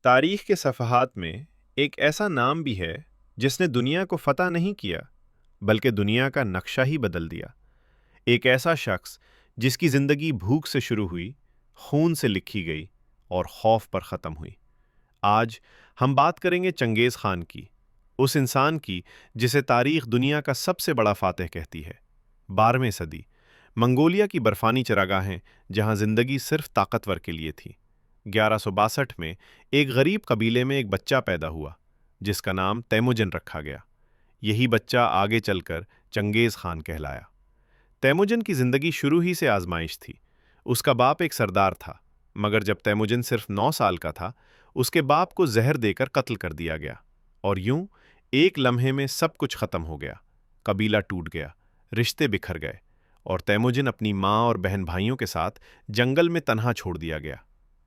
तारीख के सफ़हात में एक ऐसा नाम भी है जिसने दुनिया को फ़तह नहीं किया, बल्कि दुनिया का नक्शा ही बदल दिया। एक ऐसा शख्स जिसकी ज़िंदगी भूख से शुरू हुई, खून से लिखी गई और खौफ पर ख़त्म हुई। आज हम बात करेंगे चंगेज़ खान की, उस इंसान की जिसे तारीख दुनिया का सबसे बड़ा फ़ातिह कहती है। 12वीं सदी, मंगोलिया की बर्फ़ानी चरागाहें जहाँ ज़िंदगी सिर्फ ताकतवर के लिए थी। 1162 में एक गरीब कबीले में एक बच्चा पैदा हुआ जिसका नाम तैमुजन रखा गया। यही बच्चा आगे चलकर चंगेज़ खान कहलाया। तैमुजन की ज़िंदगी शुरू ही से आजमाइश थी। उसका बाप एक सरदार था, मगर जब तैमुजन सिर्फ 9 साल का था, उसके बाप को जहर देकर कत्ल कर दिया गया। और यूं एक लम्हे में सब कुछ ख़त्म हो गया। कबीला टूट गया, रिश्ते बिखर गए और तैमुजन अपनी माँ और बहन भाइयों के साथ जंगल में तन्हा छोड़ दिया गया।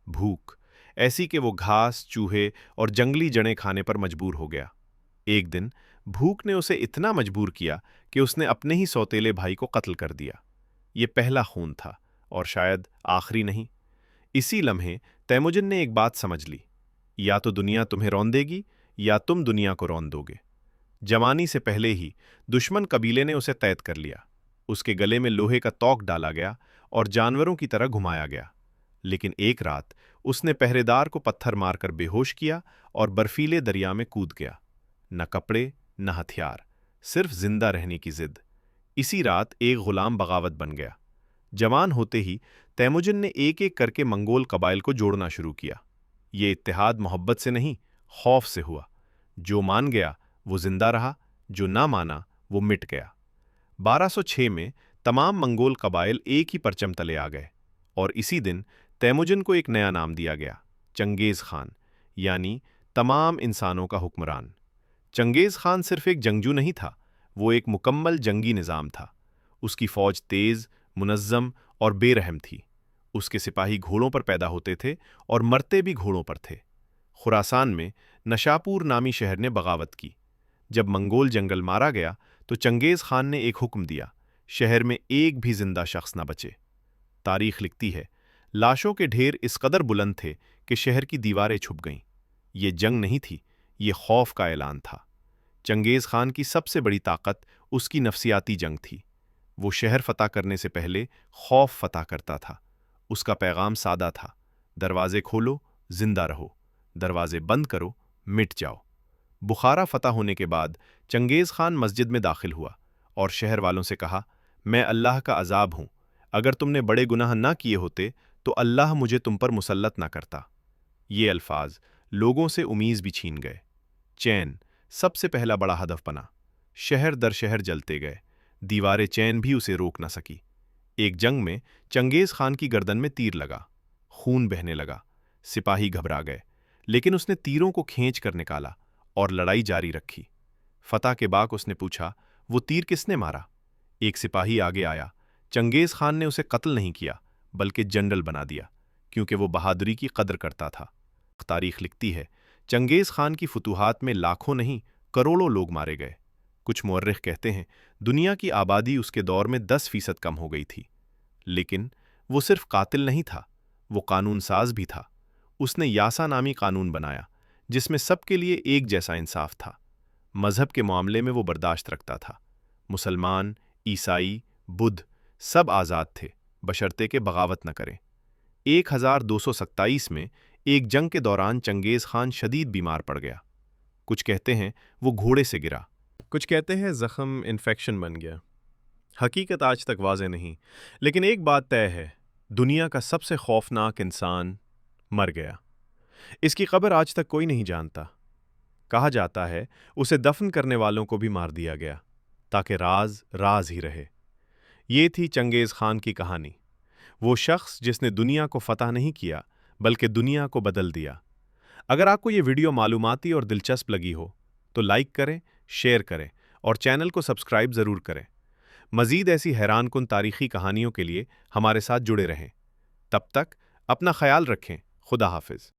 भूख ऐसी कि वो घास, चूहे और जंगली जड़ें खाने पर मजबूर हो गया। एक दिन भूख ने उसे इतना मजबूर किया कि उसने अपने ही सौतेले भाई को कत्ल कर दिया। ये पहला खून था और शायद आखिरी नहीं। इसी लम्हे तैमुजन ने एक बात समझ ली, या तो दुनिया तुम्हें रौंद देगी या तुम दुनिया को रौंद दोगे। जवानी से पहले ही दुश्मन कबीले ने उसे कैद कर लिया। उसके गले में लोहे का तोक डाला गया और जानवरों की तरह घुमाया गया। लेकिन एक रात उसने पहरेदार को पत्थर मारकर बेहोश किया और बर्फीले दरिया में कूद गया। न कपड़े न हथियार, सिर्फ जिंदा रहने की जिद। इसी रात एक गुलाम बगावत बन गया। जवान होते ही तैमुजन ने एक एक करके मंगोल कबाइल को जोड़ना शुरू किया। ये इत्तेहाद मोहब्बत से नहीं, खौफ से हुआ। जो मान गया वो जिंदा रहा, जो ना माना वो मिट गया। 1206 में तमाम मंगोल कबाइल एक ही परचम तले आ गए और इसी दिन तैमुजन को एक नया नाम दिया गया, चंगेज़ खान, यानी तमाम इंसानों का हुक्मरान। चंगेज़ खान सिर्फ एक जंगजू नहीं था, वो एक मुकम्मल जंगी निज़ाम था। उसकी फ़ौज तेज़, मुनज़्ज़म और बेरहम थी। उसके सिपाही घोड़ों पर पैदा होते थे और मरते भी घोड़ों पर थे। खुरासान में नशापुर नामी शहर ने बगावत की। जब मंगोल जंगल मारा गया तो चंगेज़ खान ने एक हुक्म दिया, शहर में एक भी जिंदा शख्स न बचे। तारीख लिखती है, लाशों के ढेर इस कदर बुलंद थे कि शहर की दीवारें छुप गईं। ये जंग नहीं थी, ये खौफ का ऐलान था। चंगेज़ खान की सबसे बड़ी ताकत उसकी नफसियाती जंग थी। वो शहर फतह करने से पहले खौफ फतह करता था। उसका पैगाम सादा था, दरवाजे खोलो, जिंदा रहो, दरवाजे बंद करो, मिट जाओ। बुखारा फतह होने के बाद चंगेज़ खान मस्जिद में दाखिल हुआ और शहर वालों से कहा, मैं अल्लाह का अजाब हूँ। अगर तुमने बड़े गुनाह ना किए होते तो अल्लाह मुझे तुम पर मुसल्लत ना करता। ये अल्फाज लोगों से उम्मीद भी छीन गए। चैन सबसे पहला बड़ा हदफ बना। शहर दर शहर जलते गए, दीवारें चैन भी उसे रोक न सकी। एक जंग में चंगेज़ खान की गर्दन में तीर लगा, खून बहने लगा। सिपाही घबरा गए, लेकिन उसने तीरों को खींच कर निकाला और लड़ाई जारी रखी। फतह के बाद उसने पूछा, वो तीर किसने मारा? एक सिपाही आगे आया। चंगेज़ खान ने उसे कत्ल नहीं किया, बल्कि जनरल बना दिया, क्योंकि वो बहादुरी की कदर करता था। तारीख लिखती है, चंगेज़ खान की फुतूहात में लाखों नहीं, करोड़ों लोग मारे गए। कुछ मुअर्रिख कहते हैं दुनिया की आबादी उसके दौर में 10% कम हो गई थी। लेकिन वो सिर्फ कातिल नहीं था, वो कानून साज भी था। उसने यासा नामी कानून बनाया, जिसमें सबके लिए एक जैसा इंसाफ था। मजहब के मामले में वो बर्दाश्त रखता था। मुसलमान, ईसाई, बुद्ध सब आज़ाद थे, बशर्ते के बगावत न करें। 1227 में एक जंग के दौरान चंगेज़ खान शदीद बीमार पड़ गया। कुछ कहते हैं वो घोड़े से गिरा, कुछ कहते हैं ज़ख्म इन्फेक्शन बन गया। हकीकत आज तक वाज़ेह नहीं, लेकिन एक बात तय है, दुनिया का सबसे खौफनाक इंसान मर गया। इसकी खबर आज तक कोई नहीं जानता। कहा जाता है उसे दफन करने वालों को भी मार दिया गया, ताकि राज राज ही रहे। ये थी चंगेज़ खान की कहानी, वो शख्स जिसने दुनिया को फतह नहीं किया, बल्कि दुनिया को बदल दिया। अगर आपको ये वीडियो मालूमाती और दिलचस्प लगी हो तो लाइक करें, शेयर करें और चैनल को सब्सक्राइब ज़रूर करें। मज़ीद ऐसी हैरानकुन तारीख़ी कहानियों के लिए हमारे साथ जुड़े रहें। तब तक अपना ख्याल रखें। खुदा हाफिज़।